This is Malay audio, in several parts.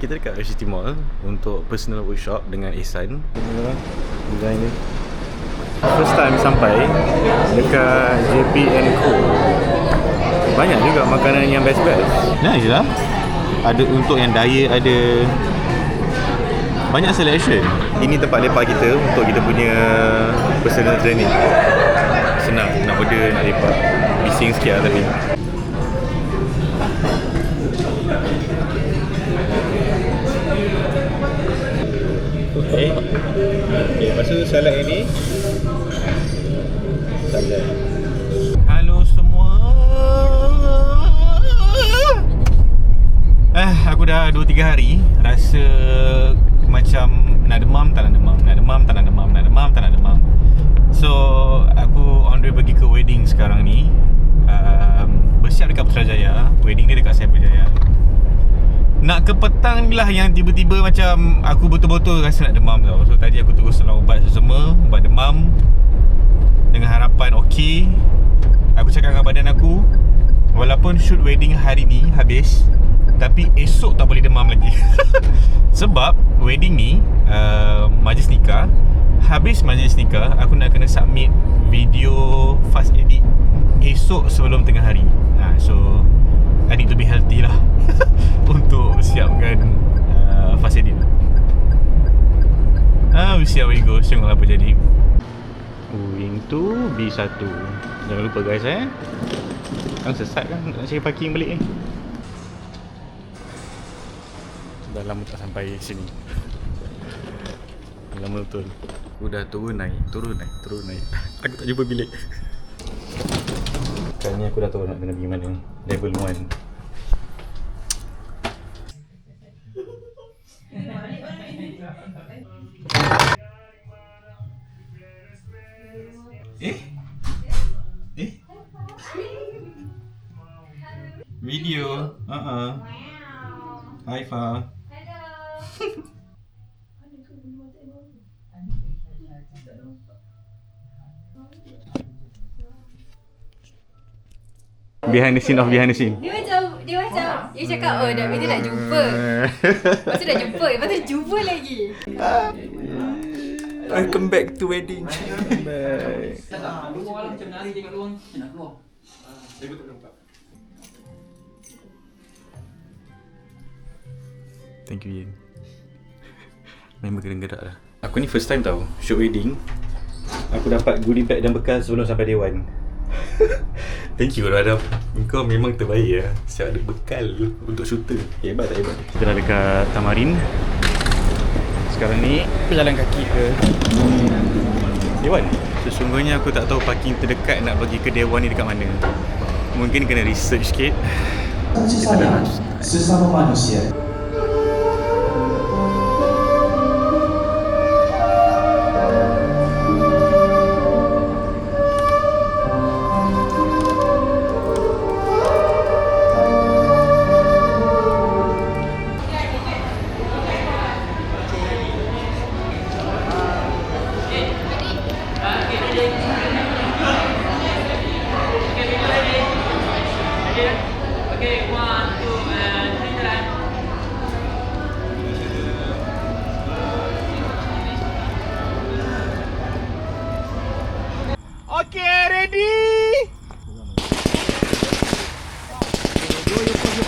Kita dekat RCT Mall untuk personal workshop dengan Ihsan. Design ni first time sampai dekat JP&Co. Banyak juga makanan yang best-best. Nice lah. Ada untuk yang diet, ada banyak selection. Ini tempat lepak kita untuk kita punya personal training. Senang nak order, nak lepak. Bising sikit lah tapi. Okay, lepas tu salad ini. Salad. Halo semua. Aku dah 2-3 hari rasa macam nak demam, tak nak demam, nak demam, tak nak demam, nak demam, tak nak demam. So, aku on the way pergi ke wedding sekarang ni. Bersiap dekat Putrajaya. Wedding dia dekat Cyberjaya. Nak ke petang ni lah yang tiba-tiba macam aku betul-betul rasa nak demam tau. So tadi aku terus selang ubat semua, ubat demam dengan harapan okey. Aku cakap dengan badan aku, walaupun shoot wedding hari ni habis, tapi esok tak boleh demam lagi. Sebab wedding ni majlis nikah. Habis majlis nikah, aku nak kena submit video fast edit esok sebelum tengah hari. So I need to be healthy lah untuk siapkan fast edit. We see how it goes. Tengoklah apa jadi. Wing to B1. Jangan lupa guys Kan sesat kan nak cari parking balik ni. Dah lama tak sampai sini. Lama betul. Aku dah turun naik. Aku tak jumpa bilik. Sekarang ni aku dah tahu nak kena pergi mana. Level 1. Video. Hi Fa. Behind the scene of behind the scene. Dia macam dia cakap kita nak jumpa. Lepas tu dah jumpa, lepas tu jumpa lagi. Welcome back to wedding. Back. Thank you Yin. Member kena gerak lah. Aku ni first time tau shoot wedding. Aku dapat goodie bag dan bekal sebelum sampai day 1. Thank you Radha. Kau memang terbaik lah. Siap ada bekal untuk shooter. Hebat tak hebat. Kita dah dekat Tamarin. Sekarang ni berjalan kaki ke day 1. Sesungguhnya aku tak tahu parking terdekat nak pergi ke day 1 ni dekat mana. Mungkin kena research sikit. Kita dah sesama manusia. Okay, ready?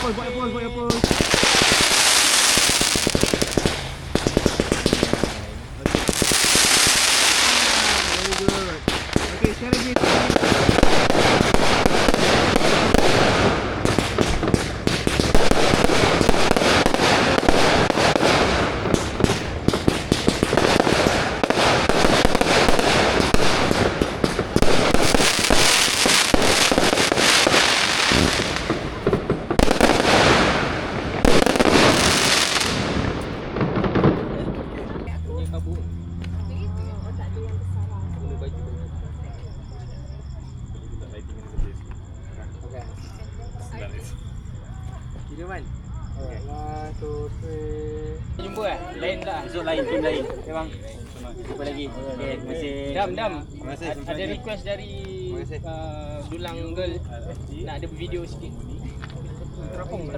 Buat your pose. Very good. Okay, share lagi. Kira man. Alright, 1, 2, 3. Jumpa lah. Lain tak? Esok lain, tim lain. Okay bang. Jumpa lagi. Okay, terima kasih. Dam. Ada request dari Dulang Girl. Nak ada video sikit. Terapung.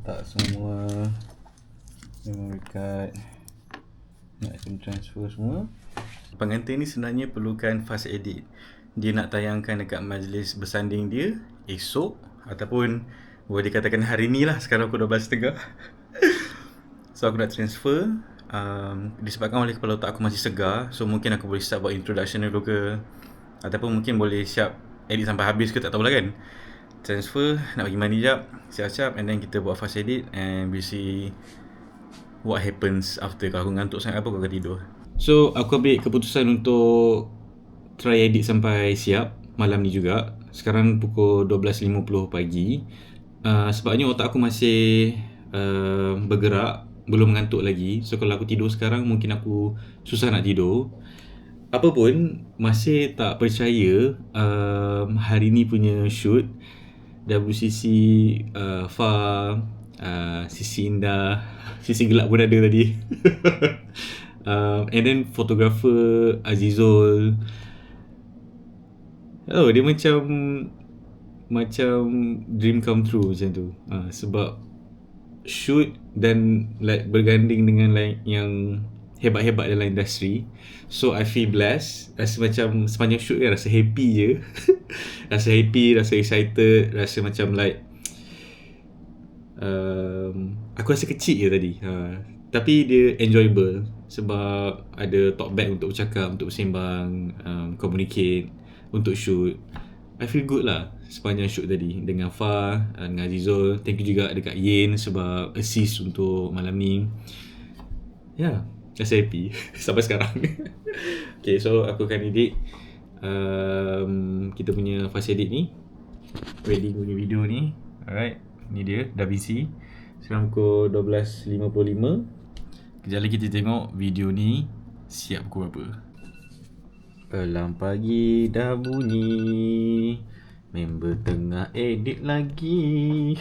Tak semua Memory card. Nak kena transfer semua. Pengantin ni sebenarnya perlukan fast edit. Dia nak tayangkan dekat majlis bersanding dia esok ataupun boleh dikatakan hari ni lah. Sekarang pukul 12.30. So aku nak transfer. Disebabkan oleh kepala otak aku masih segar, so mungkin aku boleh start buat introduction dulu ke, ataupun mungkin boleh siap edit sampai habis ke, tak tahulah kan. Transfer, nak bagi mandi jap, siap-siap, and then kita buat fast edit and we see what happens after. Kalau aku ngantuk sangat apa, aku akan tidur. So aku ambil keputusan untuk try edit sampai siap malam ni juga. Sekarang pukul 12.50 pagi. Sebabnya otak aku masih bergerak, belum mengantuk lagi. So kalau aku tidur sekarang mungkin aku susah nak tidur. Apa pun masih tak percaya hari ni punya shoot WCC Far, Sisi Indah, Sisi Gelap pun ada tadi. And then photographer Azizul. Oh, dia macam dream come true macam tu. Sebab shoot dan like berganding dengan like yang hebat-hebat dalam industri. So I feel blessed. Rasa macam sepanjang shoot kan rasa happy je. Rasa happy, rasa excited, rasa macam like aku rasa kecil je tadi. Tapi dia enjoyable sebab ada talk back untuk bercakap, untuk bersembang, communicate, untuk shoot. I feel good lah sepanjang shoot tadi dengan Far, dengan Azizul. Thank you juga dekat Yin sebab assist untuk malam ni. Ya, rasa happy sampai sekarang. Okay, so aku akan edit kita punya fast edit ni, wedding punya video ni. Alright, ni dia dah busy. Sekarang pukul 12.55. Kejap lagi kita tengok video ni siap pukul berapa. Alarm pagi dah bunyi, member tengah edit lagi.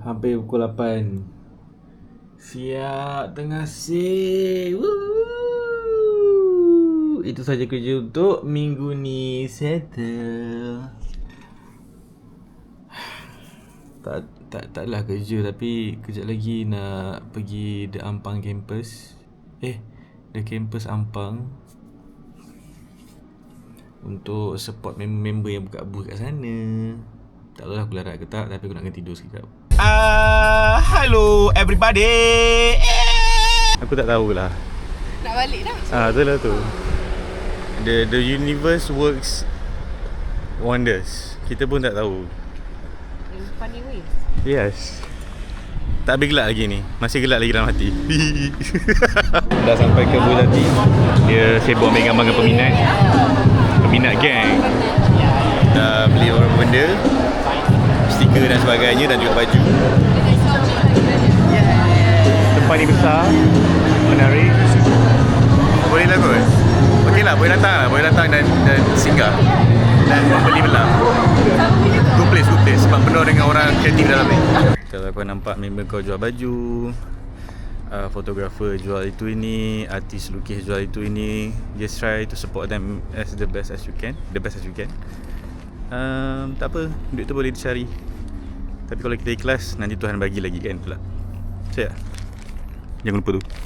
Hampir pukul 8. Siap tengah save. Itu saja kerja untuk minggu ni. Settle. Taklah kerja, tapi kejap lagi nak pergi The Ampang campus. The campus Ampang, untuk support member yang buka booth kat sana. Tak tahu lah aku larat ke tak, tapi aku nak kena tidur sekejap. Hello everybody. Aku tak tahulah. Nak balik dah. Itulah tu. The universe works wonders. Kita pun tak tahu. In funny ways. Yes. Tak habis gelap lagi ni. Masih gelap lagi dalam hati. Dah sampai ke booth tadi. Dia sibuk ambil gambar dengan peminat gang. Dah beli beberapa benda, stiker dan sebagainya, dan juga baju. Tempat ni besar, menarik. Boleh lah kot. Okey lah, boleh datang dan singgah dan beli belah. Good place sebab penuh dengan orang kreatif dalam ni. Kalau kau nampak member kau jual baju, fotografer jual itu ini, artis lukis jual itu ini, just try to support them as the best as you can. Tak apa, duit tu boleh dicari, tapi kalau kita ikhlas nanti Tuhan bagi lagi kan. Itulah. Jangan lupa tu.